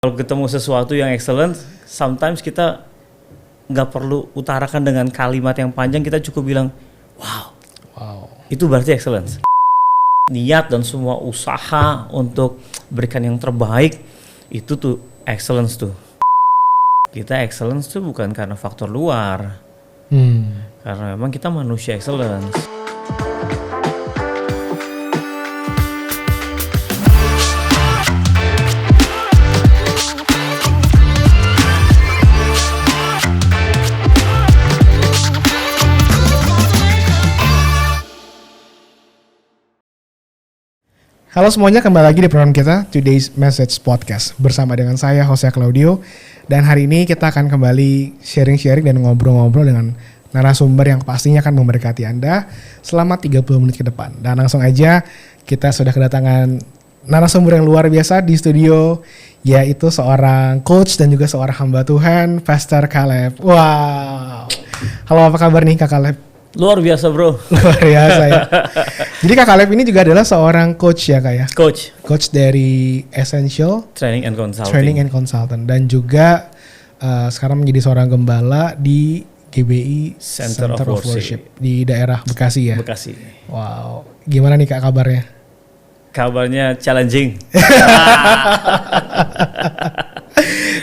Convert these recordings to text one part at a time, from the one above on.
Kalau ketemu sesuatu yang excellent, sometimes kita nggak perlu utarakan dengan kalimat yang panjang, kita cukup bilang, wow. Itu berarti excellence. Niat dan semua usaha untuk berikan yang terbaik, itu tuh excellence tuh. Kita excellence tuh bukan karena faktor luar, karena memang kita manusia excellence. Halo semuanya, kembali lagi di program kita Today's Message Podcast bersama dengan saya Jose Claudio, dan hari ini kita akan kembali sharing-sharing dan ngobrol-ngobrol dengan narasumber yang pastinya akan memberkati Anda selama 30 menit ke depan. Dan langsung aja kita sudah kedatangan narasumber yang luar biasa di studio, yaitu seorang coach dan juga seorang hamba Tuhan, Pastor Caleb. Wow. Halo, apa kabar nih Kak Caleb? Luar biasa bro. Luar biasa ya. Jadi Kak Caleb ini juga adalah seorang coach ya Kak ya? Coach dari Essential Training and Consulting. Dan juga sekarang menjadi seorang gembala di GBI Center of Worship di daerah Bekasi ya? Bekasi. Wow. Gimana nih Kak kabarnya? Kabarnya challenging.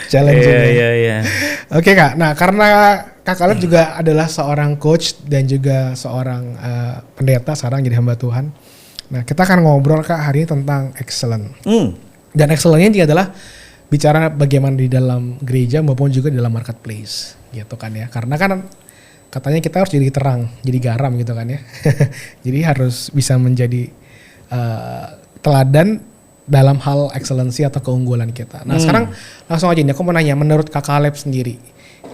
Challenging. Iya. Oke Kak, nah karena Kak Caleb juga adalah seorang coach dan juga seorang pendeta, sekarang jadi hamba Tuhan. Nah kita akan ngobrol Kak hari ini tentang excellent. Dan excellent-nya juga adalah bicara bagaimana di dalam gereja maupun juga di dalam marketplace gitu kan ya. Karena kan katanya kita harus jadi terang, jadi garam gitu kan ya. Jadi harus bisa menjadi teladan dalam hal excellency atau keunggulan kita. Nah sekarang langsung aja nih aku mau nanya, menurut Kak Caleb sendiri,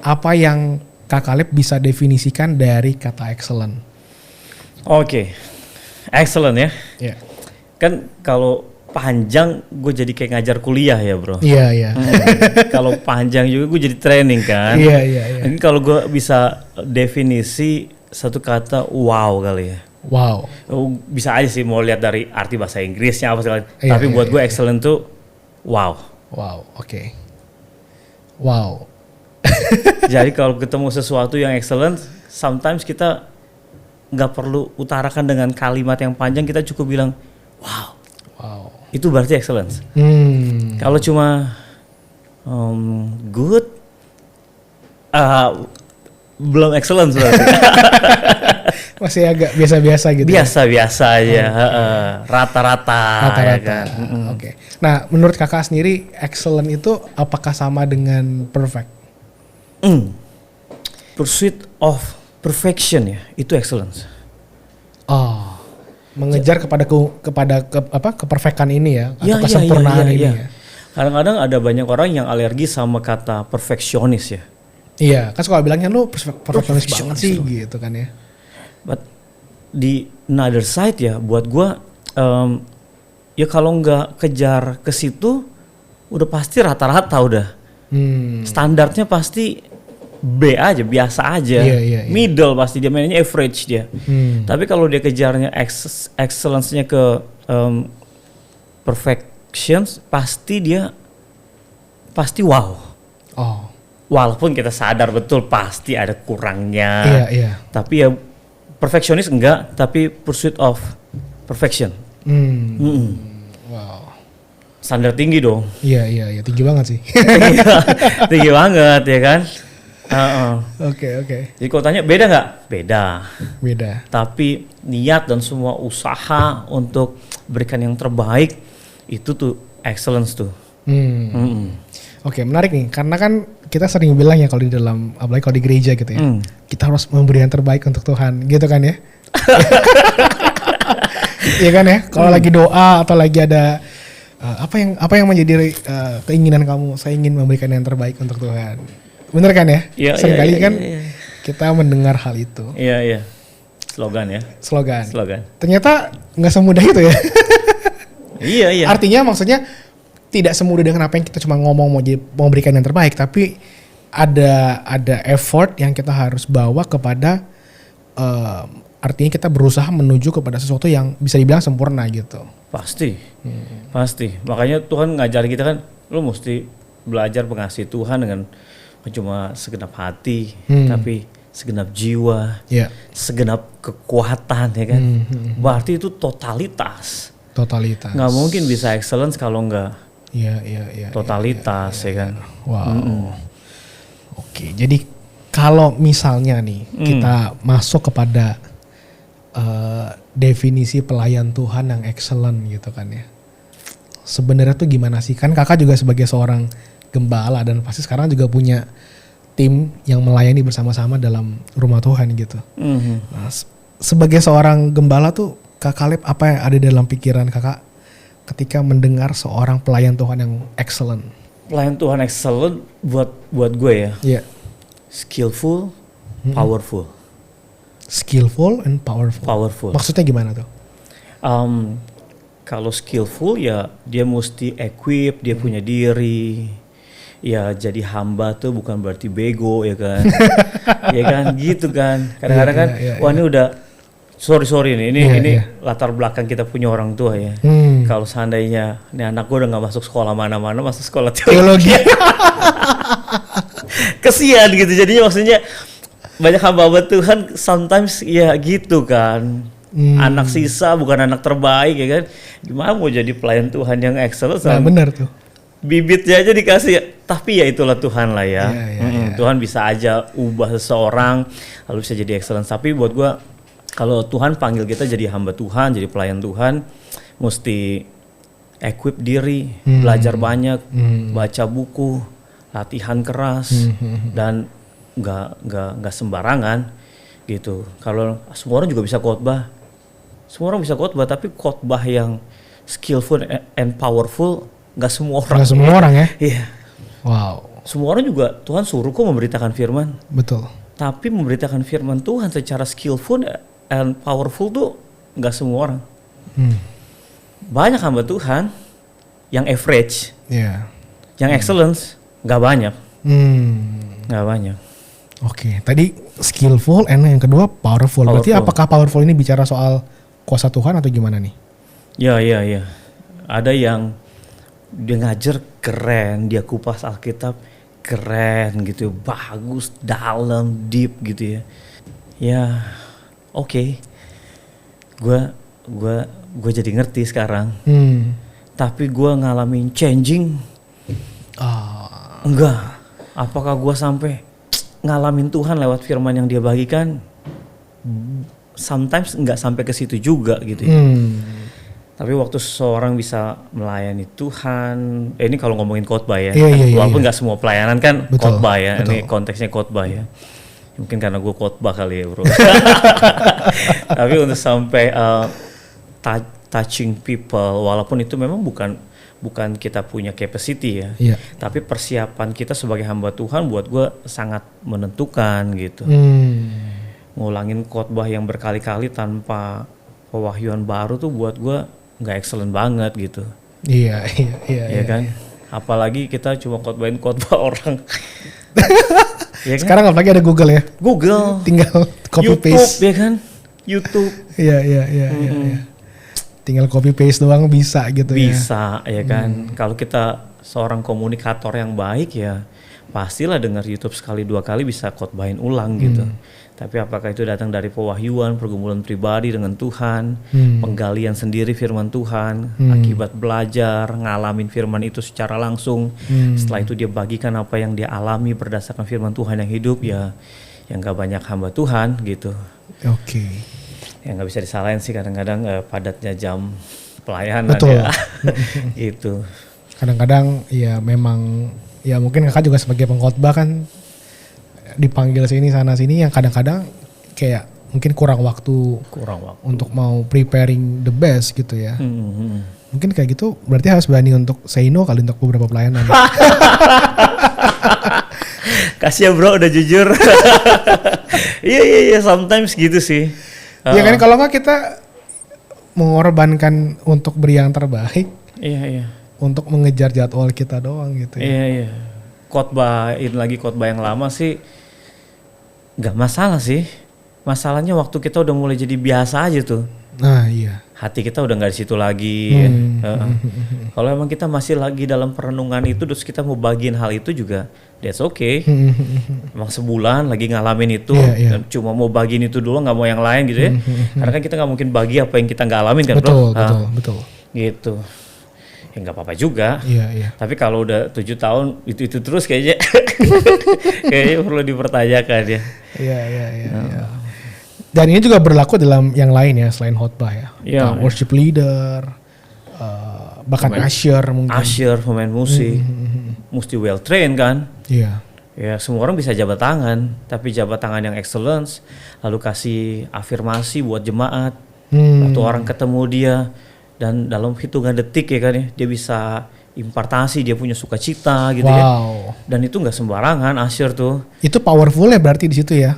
apa yang Kak Caleb bisa definisikan dari kata excellent? Oke. Excellent ya. Yeah. Kan kalau panjang gue jadi kayak ngajar kuliah ya bro. Iya. Kalau panjang juga gue jadi training kan. Iya. Ini kalau gue bisa definisi satu kata wow kali ya. Wow. Bisa aja sih mau lihat dari arti bahasa Inggrisnya apa segala. Iya, tapi buat gue excellent tuh wow. Wow, oke. Wow. Jadi kalau ketemu sesuatu yang excellent, sometimes kita nggak perlu utarakan dengan kalimat yang panjang, kita cukup bilang wow. Itu berarti excellence. Kalau cuma good, belum excellence berarti. Masih agak biasa-biasa gitu. Biasa-biasa aja, rata-rata. Ya kan? Oke. Nah, menurut Kakak sendiri, excellent itu apakah sama dengan perfect? Pursuit of perfection ya, itu excellence. Oh, mengejar kepada keperfection ini ya, atau kesempurnaan ini ya. Kadang-kadang ada banyak orang yang alergi sama kata perfeksionis ya. Iya, kan suka bilangnya lu perfeksionis banget sih gitu kan ya. But di another side ya, buat gua ya kalau nggak kejar ke situ, udah pasti rata-rata udah. Standarnya pasti B aja, biasa aja. Iya. Middle pasti dia mainnya average dia. Tapi kalau dia kejarnya excellence-nya ke perfection, pasti wow. Oh. Walaupun kita sadar betul pasti ada kurangnya. Iya. Tapi ya perfeksionis enggak, tapi pursuit of perfection. Wow. Standar tinggi dong. Iya, tinggi banget sih. Tinggi banget ya kan. Oke. Jadi kalau tanya beda nggak? Beda. Tapi niat dan semua usaha untuk berikan yang terbaik, itu tuh excellence tuh. Oke, menarik nih, karena kan kita sering bilang ya kalau di dalam, apalagi kalau di gereja gitu ya, kita harus memberi yang terbaik untuk Tuhan, gitu kan ya? Iya kan ya? Kalau lagi doa atau lagi ada apa yang menjadi keinginan kamu? Saya ingin memberikan yang terbaik untuk Tuhan. Bener kan ya? Seringkali kan kita mendengar hal itu. Iya. Slogan. Ternyata nggak semudah itu ya. Iya. Artinya maksudnya tidak semudah dengan apa yang kita cuma ngomong mau memberikan yang terbaik, tapi ada effort yang kita harus bawa kepada artinya kita berusaha menuju kepada sesuatu yang bisa dibilang sempurna gitu. Pasti. Makanya Tuhan ngajarin kita kan, lu mesti belajar mengasihi Tuhan dengan cuma segenap hati, tapi segenap jiwa, segenap kekuatan ya kan. Berarti itu totalitas. Nggak mungkin bisa excellence kalau nggak totalitas ya kan. Wow. Oke, jadi kalau misalnya nih kita masuk kepada definisi pelayan Tuhan yang excellent gitu kan ya. Sebenarnya tuh gimana sih? Kan kakak juga sebagai seorang gembala dan pasti sekarang juga punya tim yang melayani bersama-sama dalam rumah Tuhan gitu. Nah, sebagai seorang gembala tuh Kak Caleb, apa yang ada dalam pikiran kakak ketika mendengar seorang pelayan Tuhan yang excellent? Pelayan Tuhan excellent buat gue ya. Skillful, powerful. Skillful and powerful. Maksudnya gimana tuh? Kalau skillful ya dia mesti equip, dia punya diri. Ya jadi hamba tuh bukan berarti bego ya kan. Ya kan gitu kan. Kadang-kadang kan wah ini udah sorry nih ini latar belakang kita punya orang tua ya. Kalau seandainya ini anak gue udah gak masuk sekolah mana-mana, masuk sekolah teologi. Kesian gitu jadinya, maksudnya banyak hamba Tuhan sometimes ya gitu kan. Anak sisa bukan anak terbaik ya kan. Gimana mau jadi pelayan Tuhan yang excellent? Nah benar tuh. Bibitnya aja dikasih, tapi ya itulah Tuhan lah ya. Tuhan bisa aja ubah seseorang lalu bisa jadi excellence. Tapi buat gua kalau Tuhan panggil kita jadi hamba Tuhan, jadi pelayan Tuhan, mesti equip diri, belajar banyak, baca buku, latihan keras, dan nggak sembarangan gitu. Kalau semua orang juga bisa khotbah, tapi khotbah yang skillful and powerful nggak semua orang. Nggak semua orang ya? Iya. Wow. Semua orang juga Tuhan suruh kok memberitakan firman. Betul. Tapi memberitakan firman Tuhan secara skillful and powerful tuh nggak semua orang. Banyak hamba Tuhan yang average, yang excellence nggak banyak. Nggak banyak. Oke, tadi skillful and yang kedua powerful. Berarti apakah powerful ini bicara soal kuasa Tuhan atau gimana nih? Ya. Ada yang dia ngajar keren, dia kupas Alkitab keren gitu, bagus, dalam, deep gitu ya. Ya, oke. Gue jadi ngerti sekarang. Tapi gue ngalamin changing. Enggak. Apakah gue sampai ngalamin Tuhan lewat firman yang dia bagikan? Sometimes enggak sampai ke situ juga gitu ya. Tapi waktu seseorang bisa melayani Tuhan, ini kalau ngomongin khotbah ya, walaupun nggak semua pelayanan kan khotbah ya, ini konteksnya khotbah ya. Mungkin karena gue khotbah kali ya bro. Tapi untuk sampai touching people, walaupun itu memang bukan kita punya capacity ya, tapi persiapan kita sebagai hamba Tuhan buat gue sangat menentukan gitu. Ngulangin khotbah yang berkali-kali tanpa pewahyuan baru tuh buat gue nggak excellent banget gitu. Iya kan. Apalagi kita cuma khotbah orang. Ya kan? Sekarang apalagi ada Google ya. Google. Tinggal copy YouTube, paste. Ya kan. YouTube. Iya. Tinggal copy paste doang bisa gitu ya. Bisa ya kan. Kalau kita seorang komunikator yang baik ya pastilah dengar YouTube sekali dua kali bisa khotbahin ulang gitu. Tapi apakah itu datang dari pewahyuan, pergumulan pribadi dengan Tuhan, penggalian sendiri firman Tuhan, akibat belajar, ngalamin firman itu secara langsung, setelah itu dia bagikan apa yang dia alami berdasarkan firman Tuhan yang hidup, ya yang gak banyak hamba Tuhan gitu. Oke. Yang gak bisa disalahin sih kadang-kadang padatnya jam pelayanan. Betul. Ya. Gitu. Kadang-kadang ya memang, ya mungkin kakak juga sebagai pengkhotbah kan dipanggil sini sana sini yang kadang-kadang kayak mungkin kurang waktu untuk mau preparing the best gitu ya. Mungkin kayak gitu berarti harus berani untuk say no kali untuk beberapa pelayanan. Kasih ya bro udah jujur. Iya sometimes gitu sih. Ya kan kalau nggak kita mengorbankan untuk beri yang terbaik. Iya. Untuk mengejar jadwal kita doang gitu ya. Iya. Khotbahin lagi khotbah yang lama sih nggak masalah sih. Masalahnya waktu kita udah mulai jadi biasa aja tuh. Nah iya. Hati kita udah nggak di situ lagi. Ya. Kalau emang kita masih lagi dalam perenungan itu, terus kita mau bagiin hal itu juga, that's okay. Emang sebulan lagi ngalamin itu, dan cuma mau bagiin itu dulu, nggak mau yang lain gitu ya. Karena kan kita nggak mungkin bagi apa yang kita nggak alamin kan, bro. Betul. Gitu. Ya nggak apa-apa juga. Iya. Tapi kalau udah 7 tahun itu terus kayaknya, kayaknya perlu dipertanyakan ya. Iya. Dan ini juga berlaku dalam yang lain ya selain khotbah ya. Worship leader, bahkan usher mungkin. Usher, pemain musik, mesti well trained kan. Iya. Ya semua orang bisa jabat tangan, tapi jabat tangan yang excellence, lalu kasih afirmasi buat jemaat. Waktu orang ketemu dia dan dalam hitungan detik ya kan ya, dia bisa impartasi, dia punya sukacita gitu ya. Dan itu nggak sembarangan usher tuh. Itu powerful ya berarti di situ ya.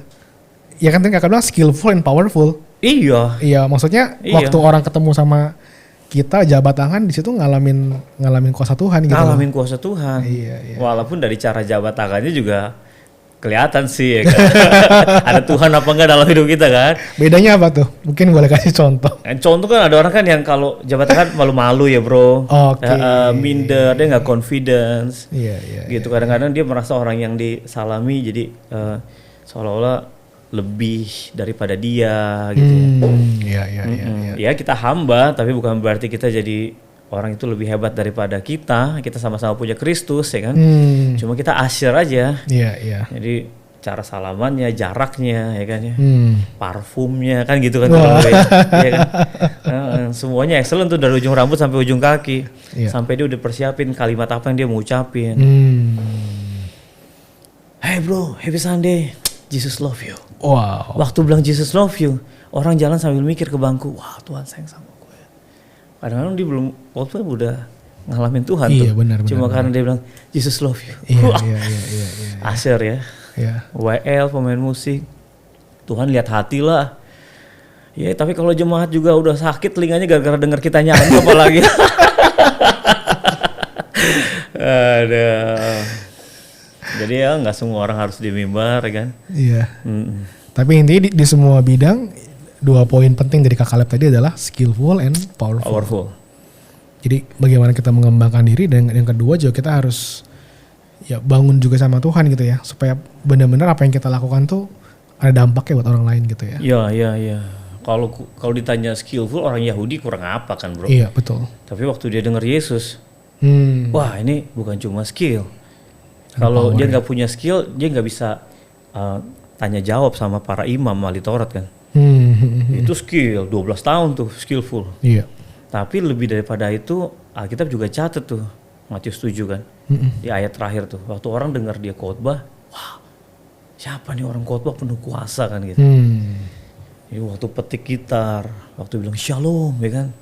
Ya kan kakak bilang skillful and powerful. Iya, maksudnya waktu orang ketemu sama kita jabat tangan di situ ngalamin kuasa Tuhan gitu. Ngalamin kuasa Tuhan. Iya. Walaupun dari cara jabat tangannya juga kelihatan sih ya kan. Ada Tuhan apa enggak dalam hidup kita kan. Bedanya apa tuh? Mungkin boleh kasih contoh. Contoh kan ada orang kan yang kalau jabat tangan malu-malu ya bro. Minder, dia nggak confidence. Iya. Gitu kadang-kadang dia merasa orang yang disalami jadi seolah-olah lebih daripada dia gitu ya. Ya kita hamba tapi bukan berarti kita jadi orang itu lebih hebat daripada kita sama-sama punya Kristus ya kan. Cuma kita usher aja. Iya. Jadi cara salamannya, jaraknya ya kan ya. Parfumnya kan gitu kan. Ya kan? Semuanya excellent tuh dari ujung rambut sampai ujung kaki. Sampai dia udah persiapin kalimat apa yang dia mau ucapin. Hey bro, happy Sunday. Jesus love you. Wow. Waktu bilang Jesus love you, orang jalan sambil mikir ke bangku, wah Tuhan sayang sama gue. Kadang-kadang dia belum, waktu udah ngalamin Tuhan tuh. Benar. Cuma karena dia bilang Jesus love you. Iya. Asher ya. WL pemain musik. Tuhan lihat hati lah. Ya tapi kalau jemaat juga udah sakit telinganya gara-gara denger kita nyanyi apalagi. Aduh. Jadi ya nggak semua orang harus di mimbar kan. Iya. Tapi intinya di semua bidang 2 poin penting dari Kak Kaleb tadi adalah skillful and powerful. Jadi bagaimana kita mengembangkan diri dan yang kedua juga kita harus ya bangun juga sama Tuhan gitu ya supaya benar-benar apa yang kita lakukan tuh ada dampaknya buat orang lain gitu ya. Iya. Kalau ditanya skillful orang Yahudi kurang apa kan bro? Iya betul. Tapi waktu dia dengar Yesus, wah ini bukan cuma skill. Kalau dia nggak punya skill, dia nggak bisa tanya jawab sama para imam ahli Taurat kan. Itu skill, 12 tahun tuh skillful. Iya. Tapi lebih daripada itu, Alkitab juga catat tuh, Matius 7 kan. Di ayat terakhir tuh, waktu orang dengar dia khotbah, wah siapa nih orang khotbah penuh kuasa kan gitu. Jadi waktu petik gitar, waktu bilang shalom ya kan.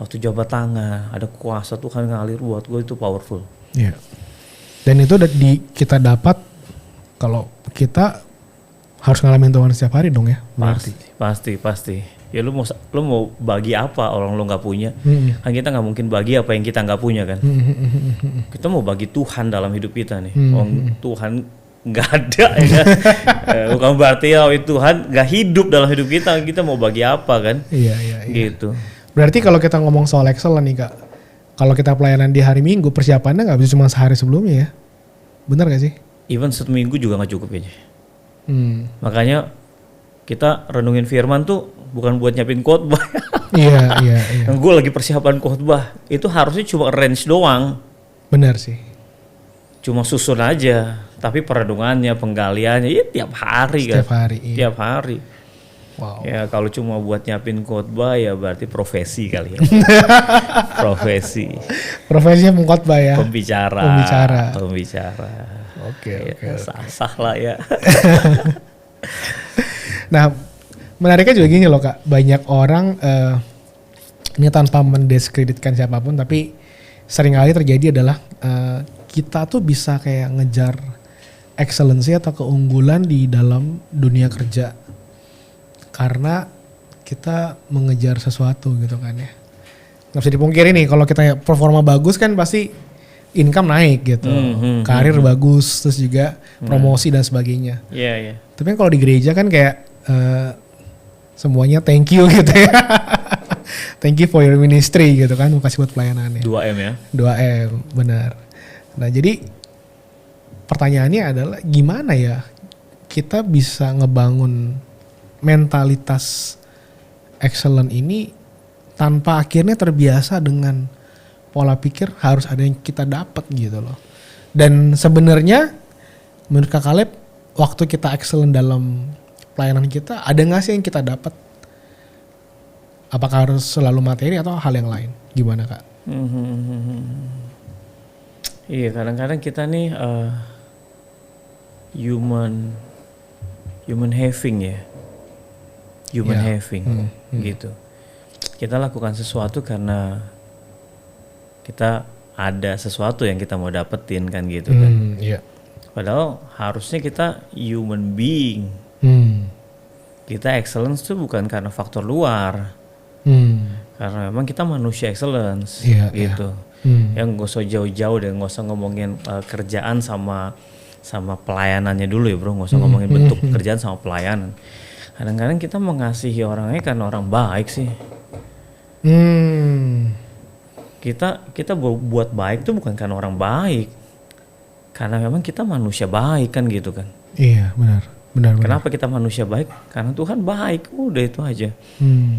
Waktu jabat tangan, ada kuasa Tuhan ngalir buat gue itu powerful. Iya. Dan itu kita dapat kalau kita harus ngalamin Tuhan setiap hari dong ya. Pasti. Ya lu mau bagi apa orang lu nggak punya? Kan kita nggak mungkin bagi apa yang kita nggak punya kan. Kita mau bagi Tuhan dalam hidup kita nih. Tuhan nggak ada ya kan. Bukan berarti ya Tuhan nggak hidup dalam hidup kita. Kita mau bagi apa kan? Iya. Gitu. Berarti kalau kita ngomong soal excellent nih Kak. Kalau kita pelayanan di hari Minggu, persiapannya nggak bisa cuma sehari sebelumnya ya? Benar nggak sih? Even 1 minggu juga nggak cukup kayaknya. Makanya kita renungin firman tuh bukan buat nyiapin khotbah. Iya. Gue lagi persiapan khotbah, itu harusnya cuma arrange doang. Benar sih. Cuma susun aja, tapi perenungannya, penggaliannya, ya tiap hari kan. Tiap hari. Wow. Ya kalau cuma buat nyiapin khotbah ya berarti profesi kali ya. Profesinya pengkhotbah ya. Pembicara. Oke. Sah lah ya. Nah, menariknya juga gini loh Kak. Banyak orang ini tanpa mendiskreditkan siapapun tapi seringkali terjadi adalah kita tuh bisa kayak ngejar excellency atau keunggulan di dalam dunia kerja. Karena kita mengejar sesuatu gitu kan ya. Gak bisa dipungkiri nih kalau kita performa bagus kan pasti income naik gitu. Karir bagus terus juga promosi dan sebagainya. Iya. Tapi kalau di gereja kan kayak semuanya thank you gitu ya. Thank you for your ministry gitu kan, makasih buat pelayanannya. 2M ya. 2M, benar. Nah jadi pertanyaannya adalah gimana ya kita bisa ngebangun mentalitas excellent ini tanpa akhirnya terbiasa dengan pola pikir harus ada yang kita dapat gitu loh. Dan sebenarnya menurut Kak Caleb, waktu kita excellent dalam pelayanan kita, ada nggak sih yang kita dapat? Apakah harus selalu materi atau hal yang lain? Gimana Kak? Iya, kadang-kadang kita nih human having ya, having gitu. Kita lakukan sesuatu karena kita ada sesuatu yang kita mau dapetin kan gitu kan. Yeah. Padahal harusnya kita human being. Kita excellence tuh bukan karena faktor luar. Karena memang kita manusia excellence gitu. Yang gak usah jauh-jauh deh, gak usah ngomongin kerjaan sama pelayanannya dulu ya bro, gak usah ngomongin bentuk kerjaan sama pelayanan. Kadang-kadang kita mengasihi orangnya karena orang baik sih. Kita buat baik tuh bukan karena orang baik, karena memang kita manusia baik kan gitu kan. Iya benar. Kenapa kita manusia baik? Karena Tuhan baik, udah itu aja.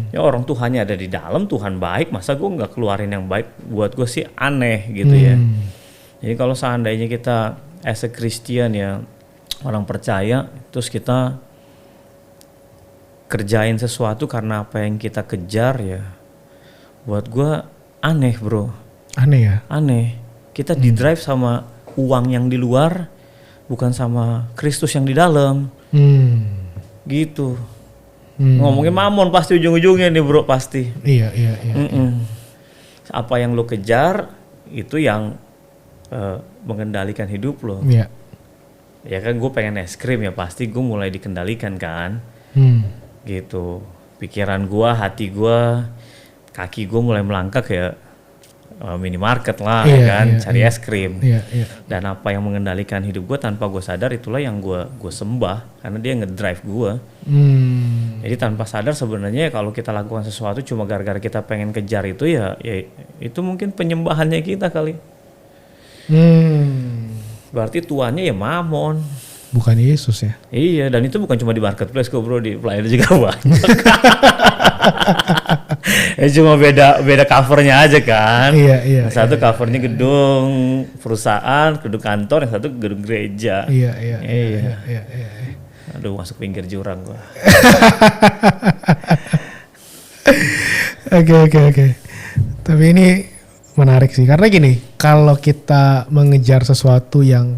Ya orang Tuhannya ada di dalam, Tuhan baik, masa gue nggak keluarin yang baik? Buat gue sih aneh gitu ya. Jadi kalau seandainya kita as a Christian ya, orang percaya, terus kita kerjain sesuatu karena apa yang kita kejar ya, buat gue aneh bro. Aneh ya? Aneh. Kita di drive sama uang yang di luar, bukan sama Kristus yang di dalam. Gitu. Ngomongin mamon pasti ujung-ujungnya nih bro, pasti. Iya. Apa yang lo kejar itu yang mengendalikan hidup lo. Iya. Ya kan gue pengen es krim ya, pasti gue mulai dikendalikan kan. Gitu. Pikiran gue, hati gue, kaki gue mulai melangkah ke minimarket lah kan, cari es krim. Dan apa yang mengendalikan hidup gue tanpa gue sadar, itulah yang gue sembah, karena dia ngedrive gue. Jadi tanpa sadar sebenarnya kalau kita lakukan sesuatu cuma gara-gara kita pengen kejar itu ya itu mungkin penyembahannya kita kali. Berarti tuannya ya mamon, bukan Yesus ya. Iya, dan itu bukan cuma di marketplace kok bro, di pelayanan juga banyak. Cuma beda covernya aja kan. Iya. Yang satu covernya gedung perusahaan, gedung kantor, yang satu gedung gereja. Iya. Aduh, masuk pinggir jurang gua. Oke. Tapi ini menarik sih, karena gini, kalau kita mengejar sesuatu yang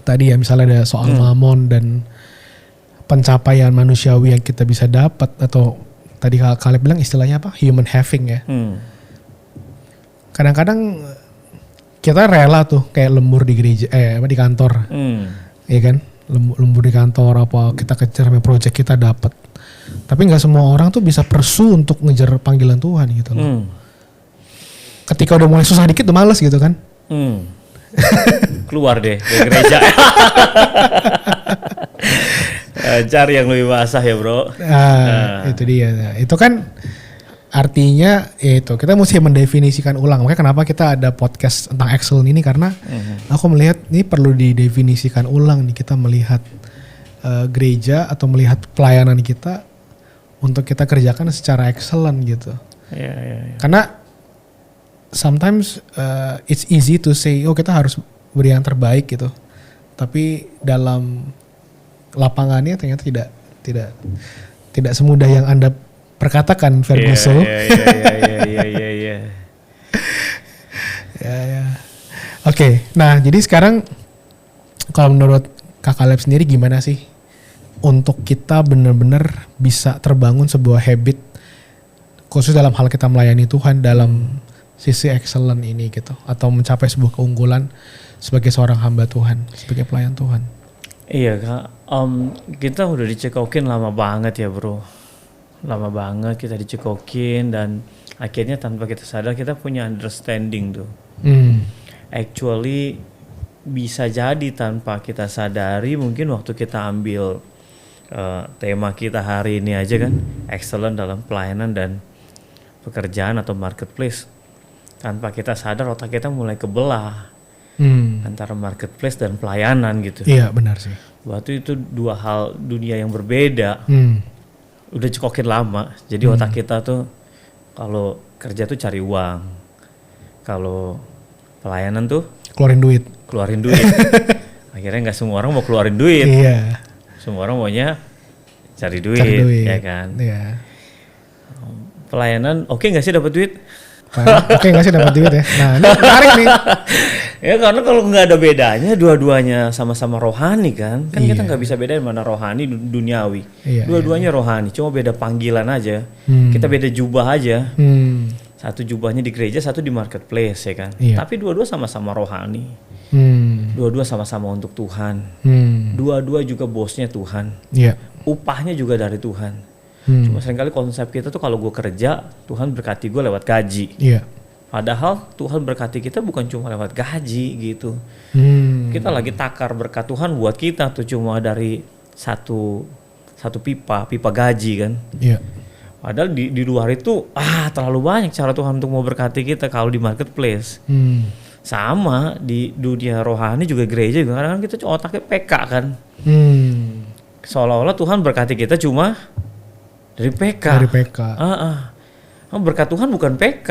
tadi ya misalnya ada soal mamon dan pencapaian manusiawi yang kita bisa dapat, atau tadi Caleb bilang istilahnya apa? Human having ya. Kadang-kadang kita rela tuh kayak lembur di gereja, di kantor. Iya kan? Lembur di kantor, apa kita kejar project kita dapat. Tapi nggak semua orang tuh bisa pursue untuk ngejar panggilan Tuhan gitu loh. Ketika udah mulai susah dikit udah males gitu kan. Keluar deh dari gereja. Cari yang lebih basah ya bro. Itu dia. Nah, itu kan artinya itu kita mesti mendefinisikan ulang. Makanya kenapa kita ada podcast tentang excellence ini, karena aku melihat ini perlu didefinisikan ulang nih. Kita melihat gereja atau melihat pelayanan kita untuk kita kerjakan secara excellent gitu. Iya. Karena sometimes it's easy to say kita harus beri yang terbaik gitu. Tapi dalam lapangannya ternyata tidak semudah yang Anda perkatakan, Ferguson. Iya. Ya. Oke, nah jadi sekarang kalau menurut Kak Caleb sendiri gimana sih untuk kita benar-benar bisa terbangun sebuah habit khusus dalam hal kita melayani Tuhan dalam sisi excellent ini gitu, atau mencapai sebuah keunggulan sebagai seorang hamba Tuhan, sebagai pelayan Tuhan? Iya Kak, kita udah dicekokin lama banget ya bro. Lama banget kita dicekokin, dan akhirnya tanpa kita sadar kita punya understanding tuh. Actually bisa jadi tanpa kita sadari, mungkin waktu kita ambil tema kita hari ini aja kan, excellent dalam pelayanan dan pekerjaan atau marketplace, tanpa kita sadar otak kita mulai kebelah antara marketplace dan pelayanan gitu. Iya benar sih. Waktu itu dua hal dunia yang berbeda. Udah cekokin lama. Jadi otak kita tuh kalau kerja tuh cari uang, kalau pelayanan tuh keluarin duit. Akhirnya nggak semua orang mau keluarin duit. Iya. Semua orang maunya cari duit. Ya kan. Iya. Pelayanan oke nggak sih dapat duit? Oke nggak sih dapat duit ya? Nah ini menarik nih. Ya karena kalau nggak ada bedanya, dua-duanya sama-sama rohani kan. Kan kita nggak bisa bedain mana rohani duniawi. Dua-duanya rohani, cuma beda panggilan aja. Kita beda jubah aja. Satu jubahnya di gereja, satu di marketplace ya kan. Tapi dua-dua sama-sama rohani. Dua-dua sama-sama untuk Tuhan. Dua-dua juga bosnya Tuhan. Upahnya juga dari Tuhan. Cuma seringkali konsep kita tuh kalau gue kerja, Tuhan berkati gue lewat gaji. Padahal Tuhan berkati kita bukan cuma lewat gaji gitu. Kita lagi takar berkat Tuhan buat kita tuh cuma dari satu pipa gaji kan. Padahal di luar itu terlalu banyak cara Tuhan untuk mau berkati kita kalau di marketplace. Sama di dunia rohani juga gereja juga kadang-kadang kita otaknya PK kan. Seolah-olah Tuhan berkati kita cuma dari PK. Berkat Tuhan bukan PK.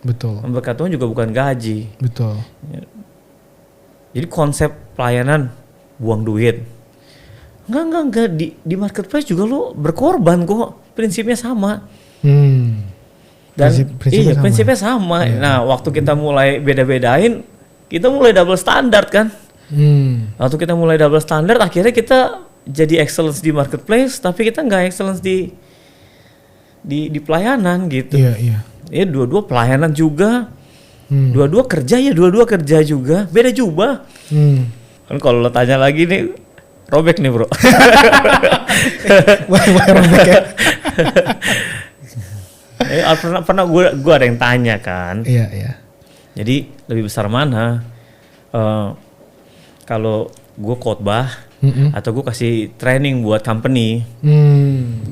Betul. Berkat Tuhan juga bukan gaji. Betul. Jadi konsep pelayanan buang duit. Enggak. Di marketplace juga lo berkorban kok. Prinsipnya sama. Dan prinsipnya sama. Nah, waktu kita mulai beda-bedain, kita mulai double standard kan. Waktu kita mulai double standard, akhirnya kita jadi excellence di marketplace, tapi kita nggak excellence di pelayanan gitu. Ya dua-dua pelayanan juga, dua-dua kerja juga, beda jubah. Kan kalau lo tanya lagi nih, robek nih bro. Robek ya. Pernah gue ada yang tanya kan. Jadi lebih besar mana? Kalau gue khotbah atau gue kasih training buat company,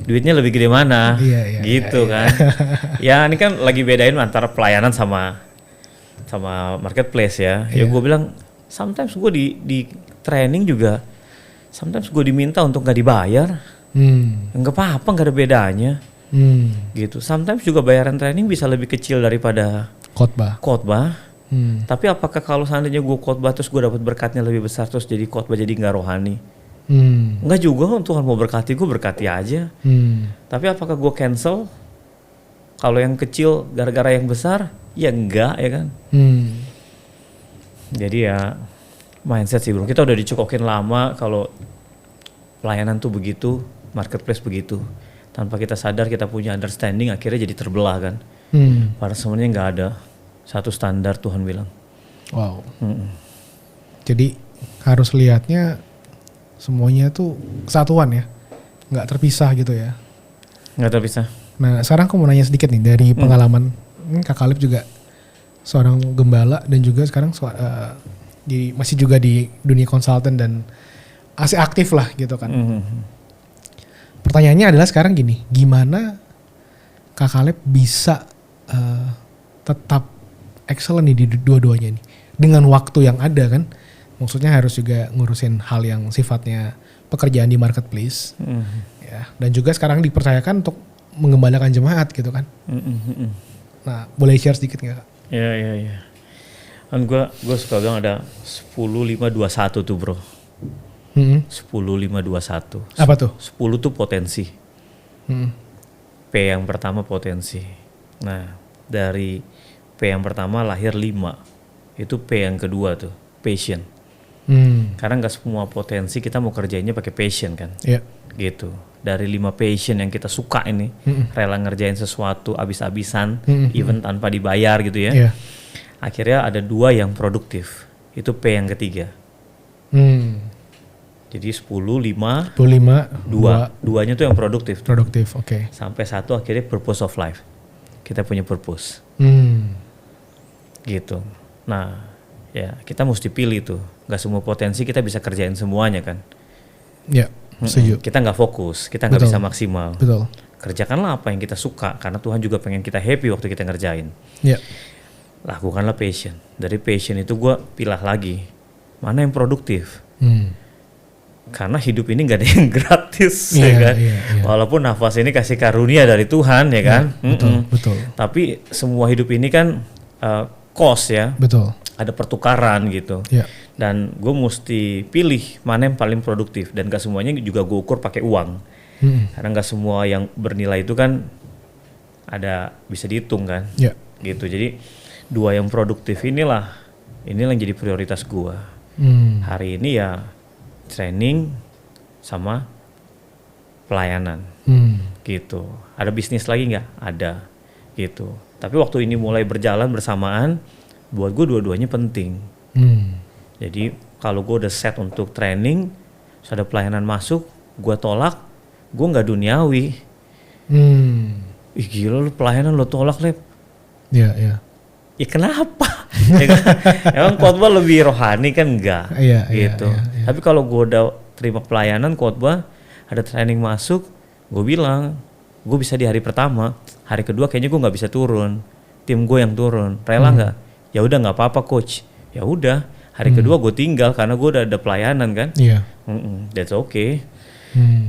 duitnya lebih gede mana? Gitu kan. Ya ini kan lagi bedain antara pelayanan sama marketplace ya. Ya gue bilang sometimes gue di training juga, sometimes gue diminta untuk gak dibayar. Nggak apa-apa, nggak ada bedanya. Gitu. Sometimes juga bayaran training bisa lebih kecil daripada khotbah. Tapi apakah kalau seandainya gue khotbah terus gue dapat berkatnya lebih besar terus jadi khotbah jadi nggak rohani? Enggak juga, Tuhan mau berkati gue berkati aja. Tapi apakah gue cancel kalau yang kecil gara-gara yang besar? Ya enggak ya kan. Jadi ya mindset sih bro. Kita udah dicukokin lama kalau pelayanan tuh begitu, marketplace begitu. Tanpa kita sadar kita punya understanding akhirnya jadi terbelah kan. Padahal sebenarnya nggak ada satu standar Tuhan bilang. Wow. Jadi harus lihatnya semuanya tuh kesatuan ya, nggak terpisah gitu ya. Nggak terpisah. Nah sekarang aku mau nanya sedikit nih dari pengalaman Kak Kaleb juga seorang gembala dan juga sekarang masih juga di dunia konsultan dan masih aktif lah gitu kan. Pertanyaannya adalah sekarang gini, gimana Kak Kaleb bisa tetap excellent nih di dua-duanya nih dengan waktu yang ada kan, maksudnya harus juga ngurusin hal yang sifatnya pekerjaan di marketplace, ya, dan juga sekarang dipercayakan untuk mengembalakan jemaat gitu kan. Nah boleh share sedikit nggak Kak? Ya. Kan gue suka bilang ada 10-5-21 tuh bro. 10-5-21. Apa tuh? 10 tuh potensi. P yang pertama potensi. Nah dari P yang pertama lahir 5. Itu P yang kedua tuh, passion. Karena gak semua potensi kita mau kerjainnya pakai passion kan. Gitu. Dari 5 passion yang kita suka ini, rela ngerjain sesuatu abis-abisan, even tanpa dibayar gitu ya. Akhirnya ada 2 yang produktif. Itu P yang ketiga. Jadi 10-5, 2. Duanya tuh yang produktif. Produktif, oke. Sampai 1 akhirnya purpose of life. Kita punya purpose. Gitu. Nah, ya kita mesti pilih tuh. Gak semua potensi kita bisa kerjain semuanya kan. Ya, setuju. Kita gak fokus, kita gak bisa maksimal. Betul. kerjakanlah apa yang kita suka karena Tuhan juga pengen kita happy waktu kita ngerjain. Lakukanlah passion. Dari passion itu gue pilah lagi mana yang produktif. Karena hidup ini gak ada yang gratis, ya kan. Walaupun nafas ini kasih karunia dari Tuhan, ya kan. Betul. Tapi semua hidup ini kan cost ya. Betul. Ada pertukaran gitu. Dan gue mesti pilih mana yang paling produktif. Dan gak semuanya juga gue ukur pakai uang. Karena gak semua yang bernilai itu kan ada bisa dihitung kan. Gitu. Jadi 2 yang produktif inilah yang jadi prioritas gue. Hari ini ya training sama pelayanan. Gitu. Ada bisnis lagi nggak? Ada. Gitu. Tapi waktu ini mulai berjalan bersamaan, buat gue dua-duanya penting. Jadi kalau gue udah set untuk training, terus ada pelayanan masuk, gue tolak, gue nggak duniawi. Ih gila lu pelayanan lo tolak, Lep. Ya kenapa? Ya kan? Emang khotbah lebih rohani kan enggak? Gitu. Tapi kalau gue udah terima pelayanan khotbah, ada training masuk, gue bilang, gue bisa di hari pertama, hari kedua kayaknya gue nggak bisa turun, tim gue yang turun, rela nggak? Ya udah nggak apa-apa coach. Ya udah, hari kedua gue tinggal karena gue udah ada pelayanan kan? That's okay.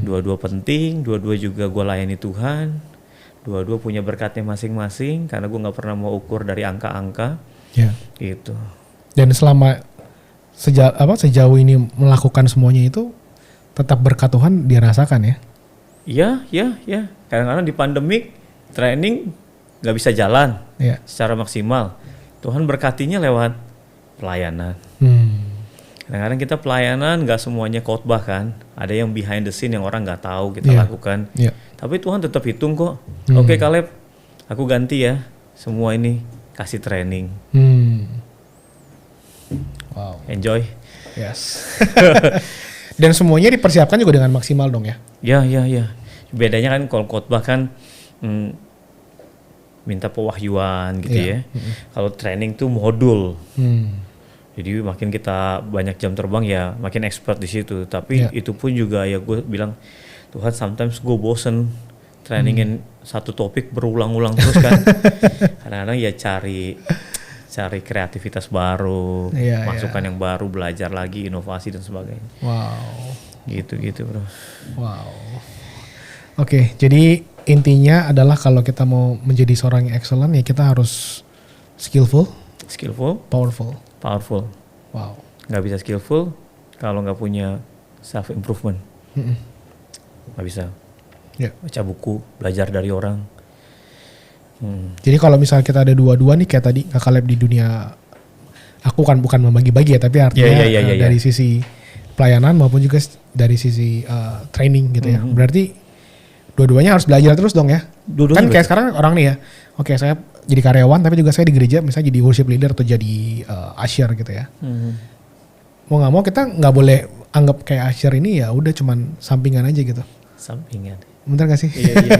Dua-dua penting, dua-dua juga gue layani Tuhan. Dua-dua punya berkatnya masing-masing karena gue nggak pernah mau ukur dari angka-angka, gitu. Dan selama sejauh ini melakukan semuanya itu tetap berkat Tuhan dirasakan ya? Iya. Kadang-kadang di pandemik training nggak bisa jalan secara maksimal. Tuhan berkatinya lewat pelayanan. Kadang-kadang kita pelayanan nggak semuanya khotbah kan, ada yang behind the scene yang orang nggak tahu kita lakukan. Tapi Tuhan tetap hitung kok. Oke Caleb, aku ganti ya semua ini kasih training. Wow. Enjoy. Yes. Dan semuanya dipersiapkan juga dengan maksimal dong ya? Ya. Bedanya kan kalau khotbah kan minta pewahyuan gitu ya. Kalau training tuh modul. Jadi makin kita banyak jam terbang ya makin expert di situ. Tapi itu pun juga ya gue bilang Tuhan sometimes gue bosen trainingin satu topik berulang-ulang terus kan. Kadang-kadang ya cari kreativitas baru, masukan yang baru, belajar lagi, inovasi dan sebagainya. Wow. Gitu bro. Wow. Oke, jadi intinya adalah kalau kita mau menjadi seorang yang excellent ya kita harus skillful, powerful. Wow. Gak bisa skillful kalau gak punya self improvement. Gak bisa. Baca buku, belajar dari orang. Jadi kalau misalnya kita ada dua-dua nih kayak tadi Kak Caleb di dunia, aku kan bukan membagi-bagi ya, tapi artinya dari sisi pelayanan maupun juga dari sisi training gitu ya. Berarti dua-duanya harus belajar terus dong ya. Kan kayak sekarang orang nih ya, oke saya jadi karyawan tapi juga saya di gereja misalnya jadi worship leader atau jadi usher gitu ya. Mau nggak mau kita nggak boleh anggap kayak usher ini ya udah cuman sampingan aja gitu. Sampingan. Bener gak sih? Iya.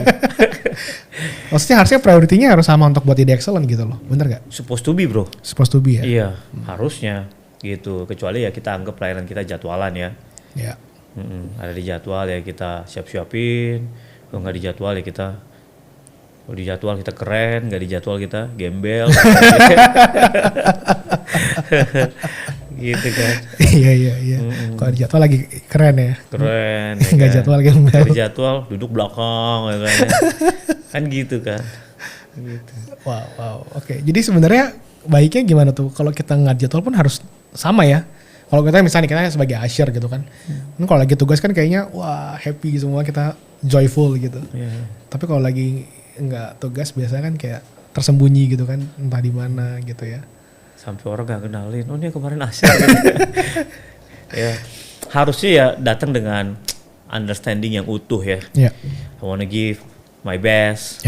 Maksudnya harusnya prioritinya harus sama untuk buat ide excellent gitu loh. Bener gak? Supposed to be bro. Supposed to be ya? Iya, harusnya gitu. Kecuali ya kita anggap pelayanan kita jadwalan ya. Iya. Ada di jadwal ya kita siap-siapin. Kalau nggak di jadwal ya kita, kalau di jadwal kita keren, nggak di jadwal kita gembel. Gitu kan. Iya. Kalau di jadwal lagi keren ya. Keren. Nggak kan? jadwal gembel. Di jadwal duduk belakang ya kan. Kan gitu kan. Gitu. Wow. Oke. Jadi sebenarnya baiknya gimana tuh? Kalau kita nggak jadwal pun harus sama ya. Kalau kita misalnya kita sebagai usher gitu kan. Kalau lagi tugas kan kayaknya wah happy semua, kita joyful gitu. Tapi kalau lagi nggak tugas biasanya kan kayak tersembunyi gitu kan, entah di mana gitu ya. Sampai orang gak kenalin, oh ini kemarin usher gitu. Ya, harusnya ya datang dengan understanding yang utuh ya. I wanna give my best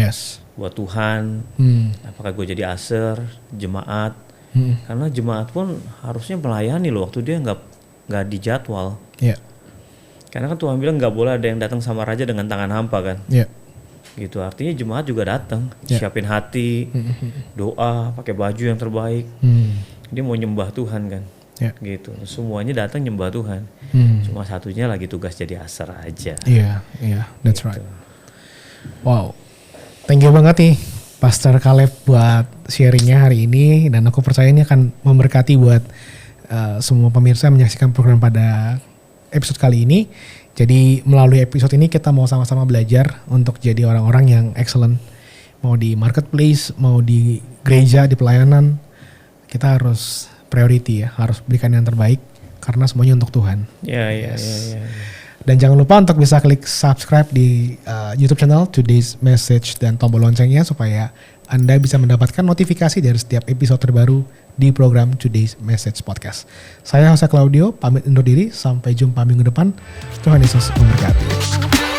buat Tuhan. Apakah gue jadi usher, jemaat? Karena jemaat pun harusnya melayani loh waktu dia nggak dijadwal. Karena kan Tuhan bilang nggak boleh ada yang datang sama raja dengan tangan hampa kan. Gitu artinya jemaat juga datang, siapin hati, doa, pakai baju yang terbaik. Dia mau nyembah Tuhan kan. Gitu. Semuanya datang nyembah Tuhan. Cuma satunya lagi tugas jadi usher aja. Iya, that's gitu. right. Wow, thank you banget nih Pastor Caleb buat sharingnya hari ini, dan aku percaya ini akan memberkati buat semua pemirsa yang menyaksikan program pada episode kali ini. Jadi melalui episode ini kita mau sama-sama belajar untuk jadi orang-orang yang excellent. Mau di marketplace, mau di gereja, di pelayanan, kita harus priority ya, harus berikan yang terbaik karena semuanya untuk Tuhan. Ya. Dan jangan lupa untuk bisa klik subscribe di YouTube channel Today's Message dan tombol loncengnya supaya Anda bisa mendapatkan notifikasi dari setiap episode terbaru di program Today's Message Podcast. Saya Jose Claudio, pamit undur diri, sampai jumpa minggu depan. Tuhan Yesus memberkati.